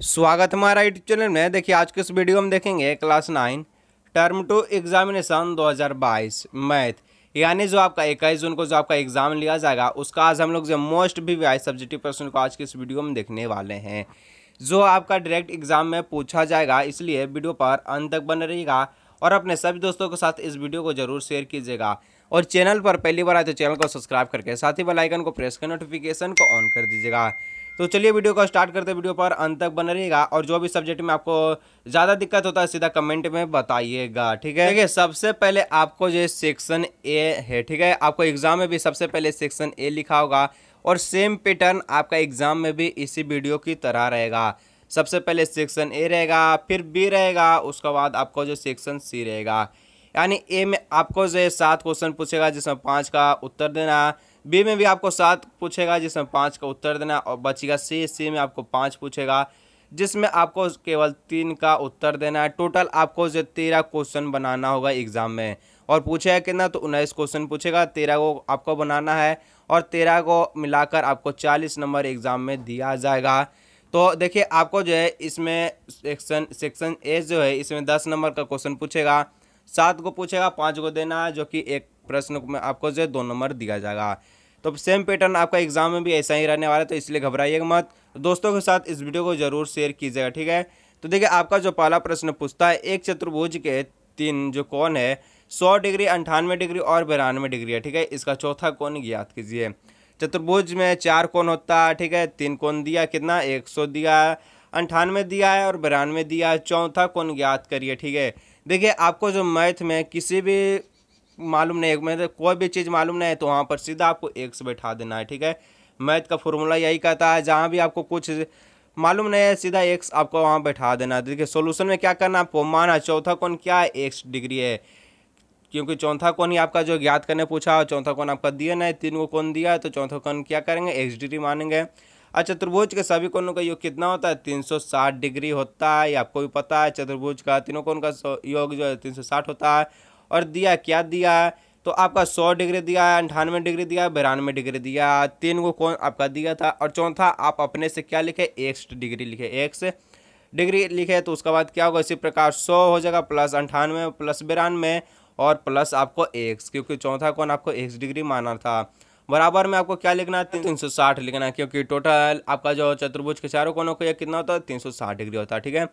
स्वागत हमारा YouTube channel में। देखिए आज के इस वीडियो में देखेंगे क्लास 9 टर्म 2 एग्जामिनेशन 2022 मैथ, यानी जो आपका 21 जून को जो आपका एग्जाम लिया जाएगा उसका आज हम लोग जो मोस्ट वीवीआई सब्जेक्टिव प्रश्न को आज के इस वीडियो में देखने वाले हैं, जो आपका डायरेक्ट एग्जाम में पूछा जाएगा। इसलिए वीडियो पर अंत तक बने रहिएगा और अपने सभी दोस्तों के साथ इस वीडियो को जरूर शेयर कीजिएगा। और चैनल पर पहली बार आए तो चैनल को सब्सक्राइब करके साथ ही बेल आइकन को प्रेस कर नोटिफिकेशन को ऑन कर दीजिएगा। तो चलिए वीडियो को स्टार्ट करते हैं। वीडियो पर अंत तक बने रहिएगा और जो भी सब्जेक्ट में आपको ज़्यादा दिक्कत होता है सीधा कमेंट में बताइएगा, ठीक है। देखिए सबसे पहले आपको जो सेक्शन ए है, ठीक है, आपको एग्जाम में भी सबसे पहले सेक्शन ए लिखा होगा और सेम पैटर्न आपका एग्जाम में भी इसी वीडियो की तरह रहेगा। सबसे पहले सेक्शन ए रहेगा, फिर बी रहेगा, उसके बाद आपको जो सेक्शन सी रहेगा। यानी ए में आपको जो 7 क्वेश्चन पूछेगा जिसमें 5 का उत्तर देना, बी में भी आपको 7 पूछेगा जिसमें 5 का उत्तर देना और बचेगा सी में आपको 5 पूछेगा जिसमें आपको केवल 3 का उत्तर देना है। टोटल आपको जो 13 क्वेश्चन बनाना होगा एग्जाम में और पूछेगा कितना, तो 19 क्वेश्चन पूछेगा, 13 को आपको बनाना है और 13 को मिलाकर आपको 40 नंबर एग्जाम में दिया जाएगा। तो देखिए आपको जो है इसमें सेक्शन ए जो है इसमें 10 नंबर का क्वेश्चन पूछेगा, 7 को पूछेगा, 5 को देना है, जो कि एक प्रश्न में आपको जो है 2 नंबर दिया जाएगा। तो सेम पैटर्न आपका एग्जाम में भी ऐसा ही रहने वाला है, तो इसलिए घबराइएगा मत। दोस्तों के साथ इस वीडियो को जरूर शेयर कीजिएगा, ठीक है। तो देखिए आपका जो पहला प्रश्न पूछता है, एक चतुर्भुज के 3 जो कोण है 100 डिग्री, 98 डिग्री और 92 डिग्री है, ठीक है। इसका चौथा कोण ज्ञात कीजिए। चतुर्भुज में 4 कोण होता है, ठीक है। 3 कोण दिया, कितना 100 दिया, 98 दिया है और 92 दिया है। चौथा कोण ज्ञात करिए, ठीक है। देखिए आपको जो मैथ में किसी भी मालूम नहीं, मतलब कोई भी चीज़ मालूम नहीं है तो वहाँ पर सीधा आपको एक्स बैठा देना है, ठीक है। मैथ का फॉर्मूला यही कहता है, जहाँ भी आपको कुछ मालूम नहीं है सीधा एक्स आपको वहाँ बैठा देना है। देखिए सोल्यूशन में क्या करना है, आपको माना चौथा कोण क्या है, एक्स डिग्री है, क्योंकि चौथा कोण ही आपका जो ज्ञात करने पूछा, चौथा कोण आपका दिया नहीं, 3 को कोण दिया है तो चौथा कोण क्या करेंगे, एक्स डिग्री मानेंगे। अच्छा चतुर्भुज के सभी कोणों का योग कितना होता है, 360 डिग्री होता है, ये आपको भी पता है। चतुर्भुज का तीनों कोण का योग जो है 360 होता है। और दिया क्या दिया है, तो आपका 100 डिग्री दिया है, 98 डिग्री दिया है, 92 डिग्री दिया है, 3 को कोण आपका दिया था। और चौथा आप अपने से क्या लिखे, एक्स डिग्री लिखे, एक्स डिग्री लिखे, तो उसके बाद क्या होगा, इसी प्रकार 100 हो जाएगा प्लस 98 प्लस 92 और प्लस आपको एक्स, क्योंकि चौथा कोण आपको एक्स डिग्री माना था। बराबर में आपको क्या लिखना है, 360 लिखना है, क्योंकि टोटल आपका जो चतुर्भुज के चारों कोणों को ये कितना होता है, 360 डिग्री होता है, ठीक है।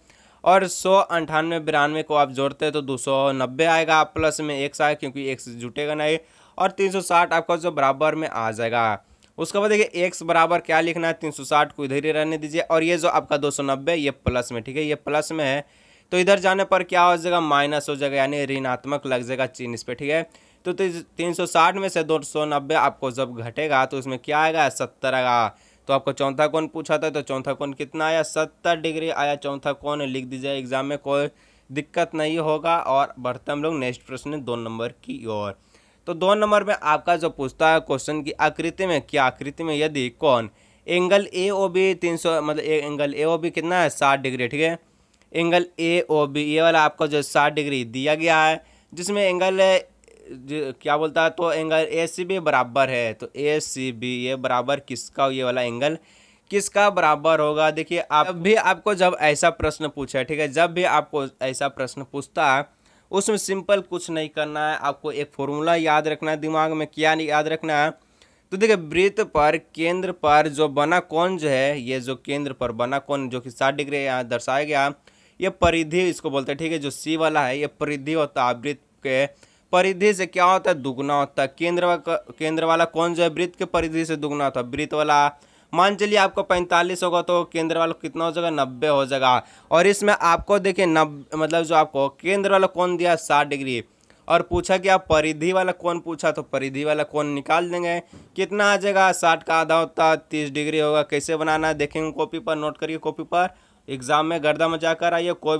और 100 98 92 को आप जोड़ते हैं तो 290 आएगा, प्लस में एक्स आएगा क्योंकि एक्स जुटेगा नहीं, और 360 आपका जो बराबर में आ जाएगा। उसके बाद देखिए एक्स बराबर क्या लिखना है, 360 को इधर ही रहने दीजिए और ये जो आपका 290 ये प्लस में, ठीक है, ये प्लस में है तो इधर जाने पर क्या हो जाएगा, माइनस हो जाएगा, यानी ऋणात्मक लग जाएगा चिन्ह इस पर, ठीक है। तो 360 में से 290 आपको जब घटेगा तो इसमें क्या आएगा, 70 आएगा। तो आपको चौथा कोण पूछा था तो चौथा कोण कितना आया, 70 डिग्री आया चौथा कोण, लिख दीजिए एग्जाम में, कोई दिक्कत नहीं होगा। और बढ़ते हम लोग नेक्स्ट प्रश्न 2 नंबर की ओर। तो 2 नंबर में आपका जो पूछता है क्वेश्चन की आकृति में, क्या आकृति में यदि कौन एंगल ए ओ बी 300 मतलब एंगल ए ओ बी कितना है, 60 डिग्री, ठीक है। एंगल ए ओ बी ये वाला आपको जो 60 डिग्री दिया गया है, जिसमें एंगल क्या बोलता है, तो एंगल ए सी बी बराबर है, तो ए सी बी ये बराबर किसका, ये वाला एंगल किसका बराबर होगा। देखिए आप भी आपको जब ऐसा प्रश्न पूछा है, ठीक है, जब भी आपको ऐसा प्रश्न पूछता है उसमें सिंपल कुछ नहीं करना है, आपको एक फॉर्मूला याद रखना है दिमाग में। क्या याद रखना है, तो देखिए वृत्त पर केंद्र पर जो बना कोण जो है, ये जो केंद्र पर बना कोण जो कि 60 डिग्री यहाँ दर्शाया गया, ये परिधि इसको बोलते हैं, ठीक है। जो सी वाला है ये परिधि होता है, वृत्त के परिधि से क्या होता है, दुगना होता है। केंद्र वाला कोण जो है वृत्त के परिधि से दुगना होता है। वृत्त वाला मान चलिए आपको 45 होगा तो केंद्र वाला कितना हो जाएगा, 90 हो जाएगा। और इसमें आपको देखिए 90 मतलब जो आपको केंद्र वाला कोण दिया 60 डिग्री और पूछा कि आप परिधि वाला कोण पूछा, तो परिधि वाला कोण निकाल देंगे, कितना आ जाएगा, 60 का आधा होता है 30 डिग्री होगा। कैसे बनाना है देखेंगे, कॉपी पर नोट करिए, कॉपी पर एग्जाम में गर्दा मचा कर आइए। कोई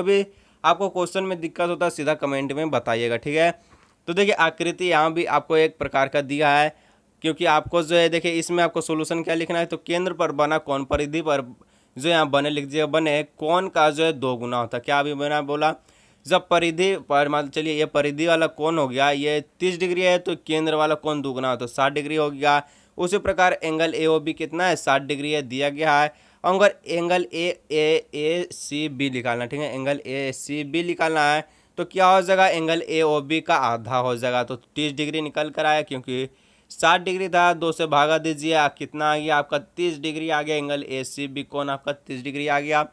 भी आपको क्वेश्चन में दिक्कत होता है सीधा कमेंट में बताइएगा, ठीक है। तो देखिए आकृति यहाँ भी आपको एक प्रकार का दिया है, क्योंकि आपको जो है देखिए इसमें आपको सोल्यूशन क्या लिखना है, तो केंद्र पर बना कोण परिधि पर जो यहाँ बने लिख दिए, बने कोण का जो है 2 गुना होता है। क्या अभी मैंने बोला, जब परिधि पर मान चलिए ये परिधि वाला कोण हो गया, ये 30 डिग्री है तो केंद्र वाला कोण 2 गुना हो तो 60 डिग्री हो गया। उसी प्रकार एंगल ए ओ बी कितना है, 60 डिग्री है दिया गया है। अगर एंगल AACB निकालना, ठीक है, एंगल ACB निकालना है तो क्या हो जाएगा, एंगल AOB का आधा हो जाएगा। तो 30 डिग्री निकल कर आया, क्योंकि 60 डिग्री था, 2 से भागा दीजिए, कितना आ गया आपका 30 डिग्री आ गया। एंगल ACB कोण आपका 30 डिग्री आ गया,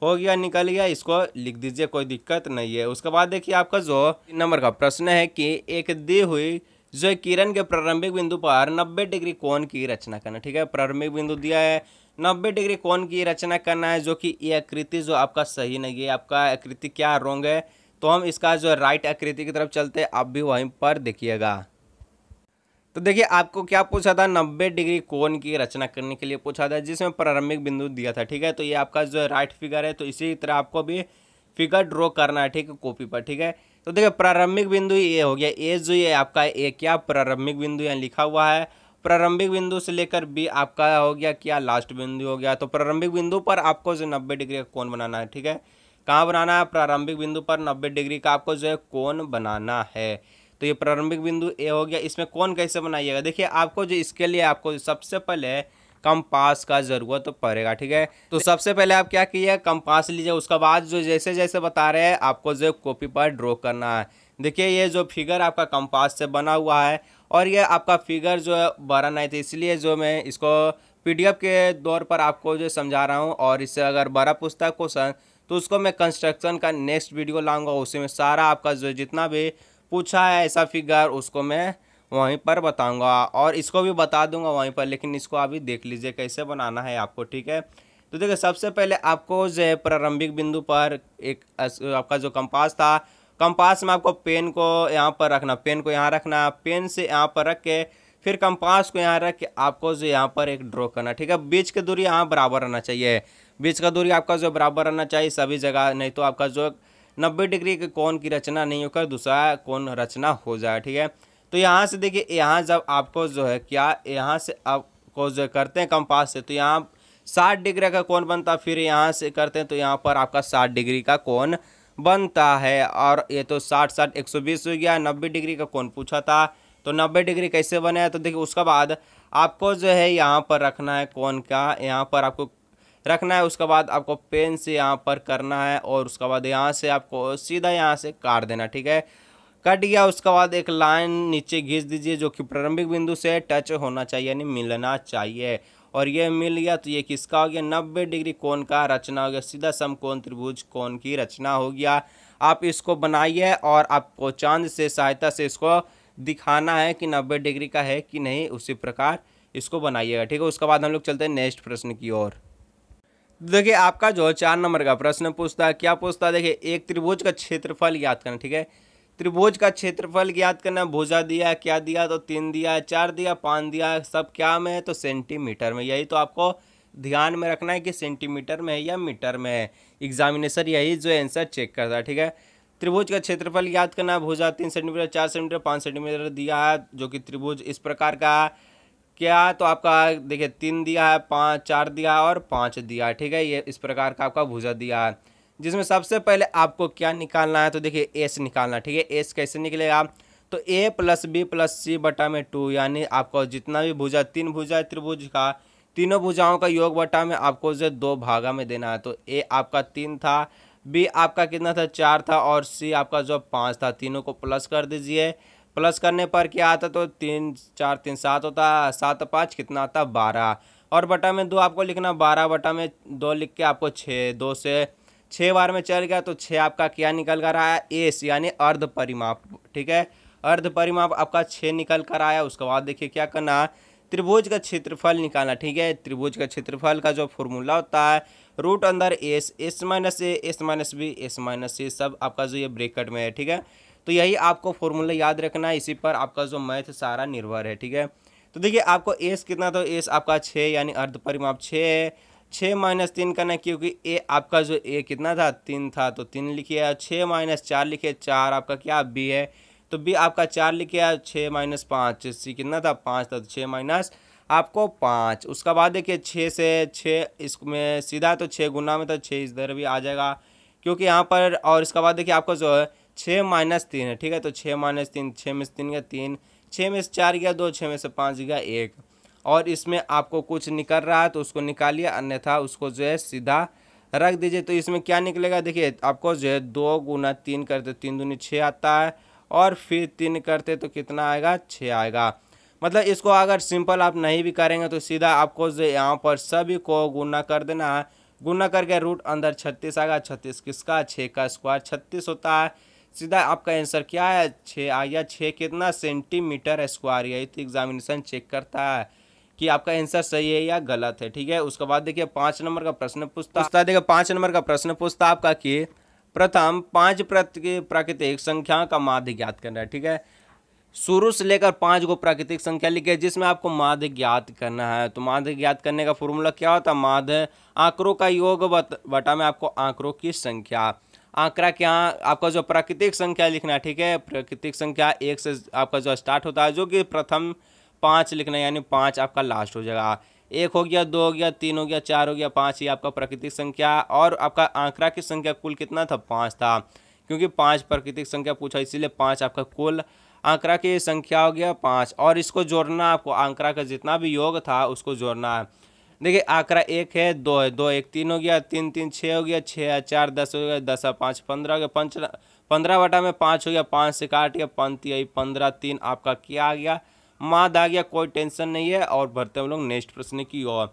हो गया, निकल गया। इसको लिख दीजिए, कोई दिक्कत नहीं है। उसके बाद देखिए आपका जो 3 नंबर का प्रश्न है कि एक दी हुई जो किरण के प्रारंभिक बिंदु पर 90 डिग्री कोण की रचना करना, ठीक है, प्रारंभिक बिंदु दिया है, 90 डिग्री कोण की रचना करना है, जो कि ये आकृति जो आपका सही नहीं है, आपका आकृति क्या रॉन्ग है। तो हम इसका जो राइट आकृति की तरफ चलते हैं, आप भी वहीं पर देखिएगा। तो देखिए आपको क्या पूछा था, 90 डिग्री कोण की रचना करने के लिए पूछा था, जिसमें प्रारंभिक बिंदु दिया था, ठीक है। तो ये आपका जो राइट फिगर है, तो इसी तरह आपको भी फिगर ड्रॉ करना है, ठीक है, कॉपी पर, ठीक है। तो देखिए प्रारंभिक बिंदु ये हो गया, ए जो ये आपका ए क्या प्रारंभिक बिंदु यहाँ लिखा हुआ है, प्रारंभिक बिंदु से लेकर बी आपका हो गया क्या लास्ट बिंदु हो गया। तो प्रारंभिक बिंदु पर आपको जो 90 डिग्री का कोण बनाना है, ठीक है, कहाँ बनाना है, प्रारंभिक बिंदु पर 90 डिग्री का आपको जो है कोण बनाना है। तो ये प्रारंभिक बिंदु ए हो गया। इसमें कोण कैसे बनाइएगा, देखिए आपको जो इसके लिए आपको सबसे पहले कंपास का जरूरत पड़ेगा, ठीक है। तो सबसे पहले आप क्या कीजिए, कंपास लीजिए, उसके बाद जो जैसे जैसे बता रहे हैं आपको जो कॉपी पर ड्रॉ करना है। देखिए ये जो फिगर आपका कंपास से बना हुआ है, और ये आपका फिगर जो है बड़ा नहीं था, इसलिए जो मैं इसको PDF के दौर पर आपको जो समझा रहा हूँ। और इससे अगर बड़ा पूछता है क्वेश्चन तो उसको मैं कंस्ट्रक्शन का नेक्स्ट वीडियो लाऊंगा, उसी में सारा आपका जो जितना भी पूछा है ऐसा फिगर उसको मैं वहीं पर बताऊंगा, और इसको भी बता दूंगा वहीं पर, लेकिन इसको अभी देख लीजिए कैसे बनाना है आपको, ठीक है। तो देखिए सबसे पहले आपको जो है प्रारंभिक बिंदु पर एक आपका जो कंपास था, कंपास में आपको पेन को यहाँ पर रखना, पेन को यहाँ रखना, पेन से यहाँ पर रख के फिर कंपास को यहाँ रख के आपको जो यहाँ पर एक ड्रॉ करना, ठीक है। बीच की दूरी यहाँ बराबर रहना चाहिए, बीच का दूरी आपका जो बराबर रहना चाहिए सभी जगह, नहीं तो आपका जो 90 डिग्री के कोण की रचना नहीं होकर दूसरा कोण रचना हो जाए, ठीक है। तो यहाँ से देखिए, यहाँ जब आपको जो है क्या, यहाँ से आपको जो करते हैं कंपास से, तो यहाँ 60 डिग्री का कोण बनता, फिर यहाँ से करते हैं तो यहाँ पर आपका 60 डिग्री का कोण बनता है। और ये तो 60 60 120 हो गया, 90 डिग्री का कोण पूछा था, तो 90 डिग्री कैसे बने है। तो देखिए उसके बाद आपको जो है यहाँ पर रखना है कोण का, यहाँ पर आपको रखना है, उसके बाद आपको पेन से यहाँ पर करना है, और उसके बाद यहाँ से आपको सीधा यहाँ से काट देना, ठीक है। कट गया, उसके बाद एक लाइन नीचे खींच दीजिए जो कि प्रारंभिक बिंदु से टच होना चाहिए, यानी मिलना चाहिए, और ये मिल गया। तो ये किसका हो गया, 90 डिग्री कोण का रचना हो गया, सीधा समकोण त्रिभुज कोण की रचना हो गया। आप इसको बनाइए और आपको चांद से सहायता से इसको दिखाना है कि 90 डिग्री का है कि नहीं, उसी प्रकार इसको बनाइएगा, ठीक है। उसके बाद हम लोग चलते हैं नेक्स्ट प्रश्न की ओर। देखिए आपका जो 4 नंबर का प्रश्न पूछता है, क्या पूछता है, देखिए एक त्रिभुज का क्षेत्रफल ज्ञात करना, ठीक है। त्रिभुज का क्षेत्रफल ज्ञात करना, भुजा दिया, क्या दिया, तो 3 दिया, 4 दिया, 5 दिया, सब क्या में है, तो सेंटीमीटर में। यही तो आपको ध्यान में रखना है कि सेंटीमीटर में है या मीटर में है, एग्जामिनेशन यही जो आंसर चेक करता है, ठीक है। त्रिभुज का क्षेत्रफल ज्ञात करना, भुजा 3 सेंटीमीटर, 4 सेंटीमीटर, 5 सेंटीमीटर दिया है, जो कि त्रिभुज इस प्रकार का क्या, तो आपका देखिए 3 दिया है, 5 4 दिया है और 5 दिया है, ठीक है। ये इस प्रकार का आपका भुजा दिया है, जिसमें सबसे पहले आपको क्या निकालना है, तो देखिए एस निकालना, ठीक है। एस कैसे निकलेगा, तो ए प्लस बी प्लस सी बटा में 2, यानी आपको जितना भी भुजा, 3 भुजा त्रिभुज का, तीनों भुजाओं का योग बटा में आपको जो 2 भागा में देना है। तो ए आपका 3 था, बी आपका कितना था 4 था, और सी आपका जो 5 था, तीनों को प्लस कर दीजिए। प्लस करने पर क्या आता, तो 3 4 3 7 होता, 7 5 कितना आता 12, और बटा में 2 आपको लिखना, 12 बटा में 2 लिख के आपको 6, 2 से 6 बार में चल गया, तो 6 आपका क्या निकल कर आया, एस यानी अर्ध परिमाप, ठीक है। अर्ध परिमाप आपका 6 निकल कर आया। उसके बाद देखिए क्या करना, त्रिभुज का क्षेत्रफल निकालना, ठीक है। त्रिभुज का क्षेत्रफल का जो फॉर्मूला होता है, रूट अंदर S, S minus A, S minus B, S minus C, सब आपका जो ये ब्रैकेट में है, ठीक है। तो यही आपको फॉर्मूला याद रखना है, इसी पर आपका जो मैथ सारा निर्भर है, ठीक है। तो देखिए आपको एस कितना, तो एस आपका 6 यानी अर्ध परिमाप 6 है। 6 माइनस 3 करना, क्योंकि ए आपका जो ए कितना था 3 था, तो 3 लिखिए, 6 माइनस 4 लिखिए, 4 आपका क्या बी है, तो बी आपका 4 लिखिए, 6 माइनस 5, सी कितना था 5 था, तो 6 माइनस आपको 5। उसका बाद देखिए 6 से 6 इसमें सीधा, तो 6 गुना में, तो 6 इधर भी आ जाएगा क्योंकि यहाँ पर। और इसका बाद देखिए आपको जो है 6 माइनस 3 है, ठीक है। तो 6 माइनस 3, 6 में से 3 गया 3, 6 में से 4 गया 2, 6 में से 5 गया 1, और इसमें आपको कुछ निकल रहा है तो उसको निकालिए, अन्यथा उसको जो है सीधा रख दीजिए। तो इसमें क्या निकलेगा, देखिए आपको जो है 2 गुना 3 करते 3 दूनी 6 आता है, और फिर 3 करते तो कितना आएगा, 6 आएगा। मतलब इसको अगर सिंपल आप नहीं भी करेंगे तो सीधा आपको जो यहाँ पर सभी को गुना कर देना है। गुना करके रूट अंदर 36 आएगा। 36 किसका, 6 का स्क्वायर 36 होता है। सीधा आपका आंसर क्या है, 6 आ गया। 6 कितना सेंटीमीटर स्क्वायर। यही तो एग्जामिनेशन चेक करता है कि आपका आंसर सही है या गलत है। ठीक है, उसके बाद देखिए 5 नंबर का प्रश्न पूछता देखिए 5 नंबर का प्रश्न पूछता आपका कि प्रथम 5 प्राकृतिक संख्या का माध्य ज्ञात करना है। ठीक है, शुरू से लेकर 5 को प्राकृतिक संख्या लिखे जिसमें आपको माध्य ज्ञात करना है। तो माध्य ज्ञात करने का फॉर्मूला क्या होता है, माध्य आंकड़ों का योग बटा में आपको आंकड़ों की संख्या। आंकड़ा क्या, आपका जो प्राकृतिक संख्या लिखना है। ठीक है, प्राकृतिक संख्या 1 से आपका जो स्टार्ट होता है, जो कि प्रथम 5 लिखना है, यानी 5 आपका लास्ट हो जाएगा। 1 हो गया, 2 हो गया, 3 हो गया, 4 हो गया, 5 ही आपका प्राकृतिक संख्या। और आपका आंकड़ा की संख्या कुल कितना था, 5 था, क्योंकि 5 प्राकृतिक संख्या पूछा इसीलिए 5 आपका कुल आंकड़ा की संख्या हो गया 5। और इसको जोड़ना आपको, आंकड़ा का जितना भी योग था उसको जोड़ना है। देखिए आंकड़ा 1 है, 2 है, 2 1 3 हो गया, 3 3 6 हो गया, 6 4 10 हो गया, 10 5 15 हो गया, 15 बटा में 5 हो गया, 5 से काट गया, पंक्ति आई 15, 3 आपका क्या आ गया, माद आ गया। कोई टेंशन नहीं है। और बढ़ते हम लोग नेक्स्ट प्रश्न की ओर।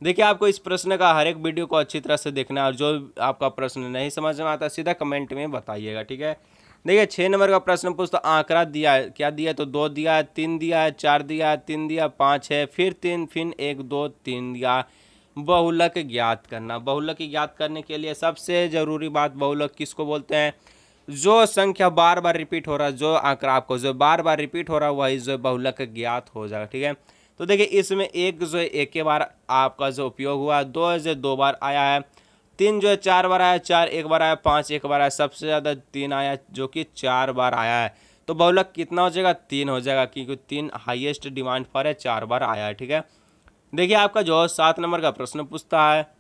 देखिए आपको इस प्रश्न का हर एक वीडियो को अच्छी तरह से देखना है, और जो आपका प्रश्न नहीं समझ में आता सीधा कमेंट में बताइएगा। ठीक है, देखिए 6 नंबर का प्रश्न पूछता आंकड़ा दिया है, क्या दिया है, तो 2 दिया है, 3 दिया है, 4 दिया है, 3 दिया, 5 है, फिर 3, फिर 1 2 3 दिया। बहुलक ज्ञात करना। बहुलक ज्ञात करने के लिए सबसे जरूरी बात, बहुलक किसको बोलते हैं, जो संख्या बार बार रिपीट हो रहा है, जो आंकड़ा आपको जो बार बार रिपीट हो रहा है वही जो बहुलक ज्ञात हो जाएगा। ठीक है, तो देखिए इसमें एक जो एक के बार आपका जो उपयोग हुआ, 2 जो 2 बार आया है, 3 जो है 4 बार आया, 4 1 बार आया, 5 1 बार आया, सबसे ज़्यादा 3 आया जो कि 4 बार आया है। तो बहुलक कितना हो जाएगा, 3 हो जाएगा, क्योंकि 3 हाईएस्ट डिमांड पर है, 4 बार आया है। ठीक है, देखिए आपका जो 7 नंबर का प्रश्न पूछता है,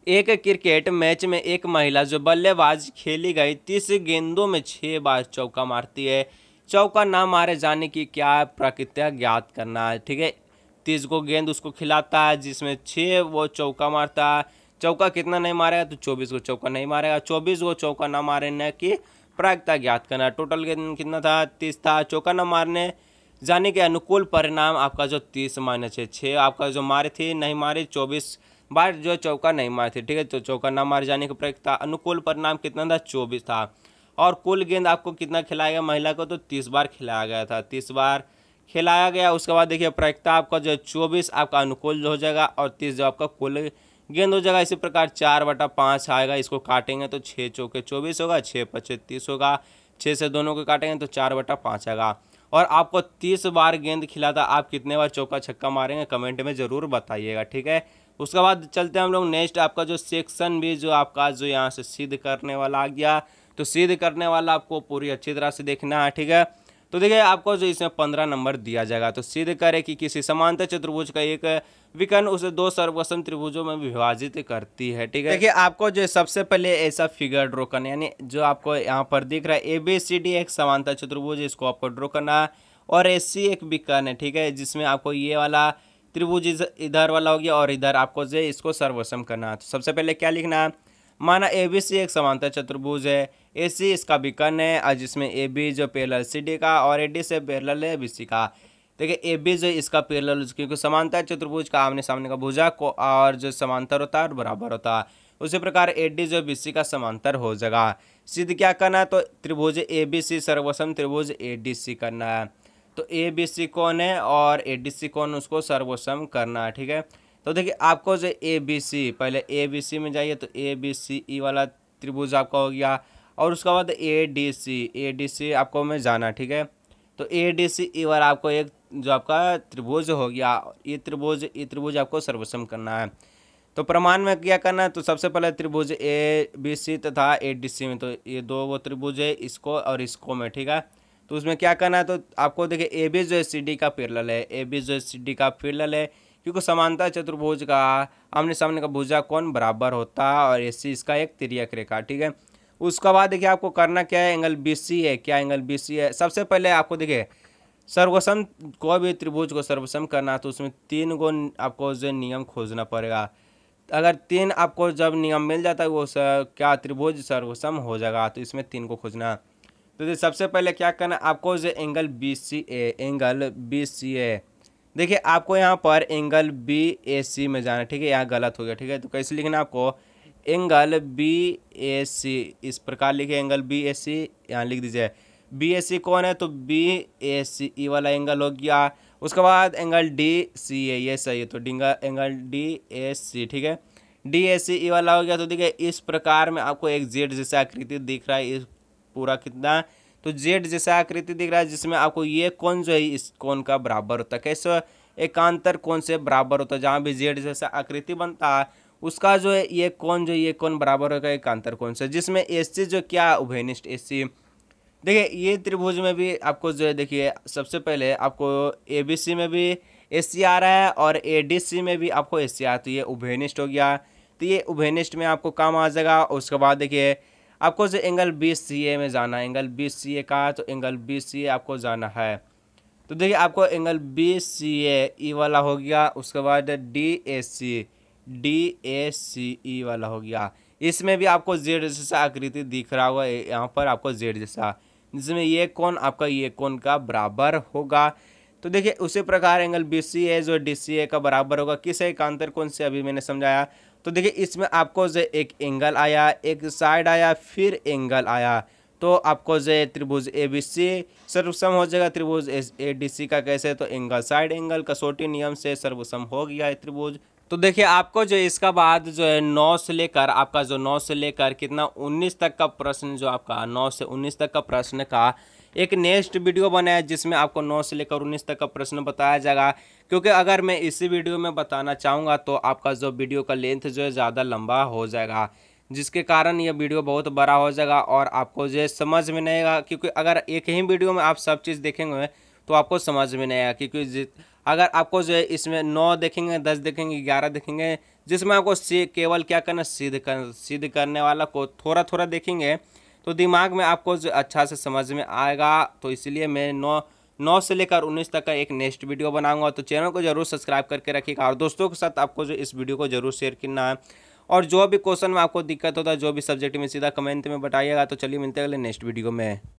एक क्रिकेट मैच में एक महिला जो बल्लेबाज खेली गई 30 गेंदों में 6 बार चौका मारती है, चौका ना मारे जाने की क्या प्रक्रिया ज्ञात करना है। ठीक है, 30 को गेंद उसको खिलाता है जिसमें 6 वो चौका मारता है, चौका कितना नहीं मारेगा, तो 24 को चौका नहीं मारेगा, 24 को चौका ना मारने की प्रक्रिया ज्ञात करना है। टोटल गेंद कितना था, 30 था, चौका ना मारने जाने के अनुकूल परिणाम आपका जो 30 माइनस 6 आपका जो मारे थे नहीं मारे, 24 बार जो चौका नहीं मारे थे। ठीक है, तो चौका ना मारे जाने की प्रक्रिया अनुकूल परिणाम कितना था, 24 था। और कुल गेंद आपको कितना खिलाया गया महिला को, तो 30 बार खिलाया गया था, 30 बार खिलाया गया। उसके बाद देखिए प्रक्रिया आपका जो 24 आपका अनुकूल हो जाएगा और 30 जो आपका कुल गेंद हो जाएगा। इसी प्रकार 4/5 आएगा, इसको काटेंगे तो 6 चौके 24 होगा, 6 5 30 होगा, 6 से दोनों को काटेंगे तो 4/5 आएगा। और आपको 30 बार गेंद खिलाता, आप कितने बार चौका छक्का मारेंगे कमेंट में ज़रूर बताइएगा। ठीक है, उसके बाद चलते हैं हम लोग नेक्स्ट, आपका जो सेक्शन भी जो आपका जो यहाँ से सिद्ध करने वाला आ गया, तो सिद्ध करने वाला आपको पूरी अच्छी तरह से देखना है। ठीक है, तो देखिए आपको जो इसमें 15 नंबर दिया जाएगा, तो सिद्ध करें कि किसी समांतर चतुर्भुज का एक विकर्ण उसे 2 सर्वसम त्रिभुजों में विभाजित करती है। ठीक है, देखिए आपको जो सबसे पहले ऐसा फिगर ड्रॉ करना है, यानी जो आपको यहाँ पर दिख रहा है ABCD एक समांतर चतुर्भुज, इसको आपको ड्रॉ करना है, और AC एक विकर्ण है। ठीक है, जिसमें आपको ये वाला त्रिभुज इधर वाला हो गया और इधर आपको जो इसको सर्वसम करना है। तो सबसे पहले क्या लिखना है, माना ABC एक समांतर चतुर्भुज है, AC इसका विकर्ण है, और जिसमें AB जो पैरेलल CD का और AD से पैरेलल है BC का। देखिए AB जो इसका पैरेलल, क्योंकि समांतर चतुर्भुज का आमने सामने का भुजा को और जो समांतर होता है और बराबर होता है, उसी प्रकार AD जो BC का समांतर हो जाएगा। सिद्ध क्या करना है, तो त्रिभुज ABC सर्वसम त्रिभुज ADC करना है। तो ABC कौन है और ADC कौन, उसको सर्वसम करना है। ठीक है, तो देखिए आपको जो ABC, पहले ABC में जाइए तो ABCE वाला त्रिभुज आपका हो गया, और उसके बाद ADC आपको में जाना। ठीक है, तो ADCE वाला आपको एक जो आपका त्रिभुज हो गया, ये त्रिभुज आपको सर्वसम करना है। तो प्रमाण में क्या करना है, तो सबसे पहले त्रिभुज ABC तथा ADC में, तो ये 2 वो त्रिभुज है, इसको और इसको में। ठीक है, तो उसमें क्या करना है, तो आपको देखिए AB जो है CD का पैरेलल है, AB जो है CD का पैरेलल है, क्योंकि समांतर चतुर्भुज का आमने सामने का भुजा कोण बराबर होता है, और AC इसका एक तिर्यक रेखा। ठीक है, उसके बाद देखिए आपको करना क्या है, एंगल BC है, क्या एंगल BC है। सबसे पहले आपको देखिए सर्वसम कोई भी त्रिभुज को सर्वसम करना है तो उसमें 3 गो आपको जो नियम खोजना पड़ेगा। अगर 3 आपको जब नियम मिल जाता है वो क्या त्रिभुज सर्वसम हो जाएगा। तो इसमें 3 को खोजना। तो सबसे पहले क्या करना है आपको, जो एंगल बी सी ए देखिए आपको यहाँ पर एंगल बी ए सी में जाना है, ठीक है। यहाँ गलत हो गया, ठीक है। तो कैसे लिखना आपको, एंगल बी ए सी, इस प्रकार लिखे एंगल बी ए सी, यहाँ लिख दीजिए। बी ए सी कौन है, तो बी ए सी ई वाला एंगल हो गया। उसके बाद एंगल डी सी ए, ये सही है, तो एंगल डी ए सी, ठीक है। डी ए सी ई वाला हो गया। तो देखिए इस प्रकार में आपको एक जेड जैसा आकृति दिख रहा है, इस पूरा कितना, तो जेड जैसा आकृति दिख रहा है, जिसमें आपको ये कोण जो है इस कोण का बराबर होता है। कैसे, एकांतर कोण से बराबर होता है। जहाँ भी जेड जैसा आकृति बनता है उसका जो है ये कोण बराबर होगा एकांतर कोण से, जिसमें एस सी जो क्या उभयनिष्ठ एस सी। देखिए ये त्रिभुज में भी आपको जो है, देखिए सबसे पहले आपको ए बी सी में भी एस सी आ रहा है और ए डी सी में भी आपको एस सी आ, तो ये उभयनिष्ठ हो गया। तो ये उभयनिष्ठ में आपको काम आ जाएगा। उसके बाद देखिए आपको जो एंगल बी सी ए में जाना है, एंगल बी सी ए का, तो एंगल बी सी ए आपको जाना है। तो देखिए आपको एंगल बी सी ए ई वाला हो गया। उसके बाद डी ए सी ई वाला हो गया। इसमें भी आपको जेड जैसा आकृति दिख रहा होगा, यहाँ पर आपको जेड जैसा, जिसमें ये कोण आपका ये कोण का बराबर होगा। तो देखिए उसी प्रकार एंगल बी सी ए जो डी सी ए का बराबर होगा किस एकांतर कोण से, अभी मैंने समझाया। तो देखिए इसमें आपको जो एक एंगल आया, एक साइड आया, फिर एंगल आया, तो आपको जो त्रिभुज ए बी सी सर्वसम हो जाएगा त्रिभुज ए डी सी का। कैसे, तो एंगल साइड एंगल कसौटी नियम से सर्वसम हो गया है त्रिभुज। तो देखिए आपको जो इसका बाद जो है 9 से लेकर आपका जो 9 से लेकर कितना 19 तक का प्रश्न, जो आपका 9 से 19 तक का प्रश्न का एक नेक्स्ट वीडियो बनाया जिसमें आपको 9 से लेकर 19 तक का प्रश्न बताया जाएगा। क्योंकि अगर मैं इसी वीडियो में बताना चाहूँगा तो आपका जो वीडियो का लेंथ जो है ज़्यादा लंबा हो जाएगा, जिसके कारण यह वीडियो बहुत बड़ा हो जाएगा और आपको जो समझ में नहीं आएगा। क्योंकि अगर एक ही वीडियो में आप सब चीज़ देखेंगे तो आपको समझ में नहीं आएगा। क्योंकि अगर आपको जो है इसमें 9 देखेंगे, 10 देखेंगे, 11 देखेंगे, जिसमें आपको केवल क्या करना, सिद्ध करने वाला को थोड़ा थोड़ा देखेंगे तो दिमाग में आपको जो अच्छा से समझ में आएगा। तो इसलिए मैं 9 से लेकर 19 तक का एक नेक्स्ट वीडियो बनाऊंगा। तो चैनल को जरूर सब्सक्राइब करके रखिएगा और दोस्तों के साथ आपको जो इस वीडियो को जरूर शेयर करना है। और जो भी क्वेश्चन में आपको दिक्कत होता है, जो भी सब्जेक्ट में, सीधा कमेंट में बताइएगा। तो चलिए मिलते हैं अगले नेक्स्ट वीडियो में।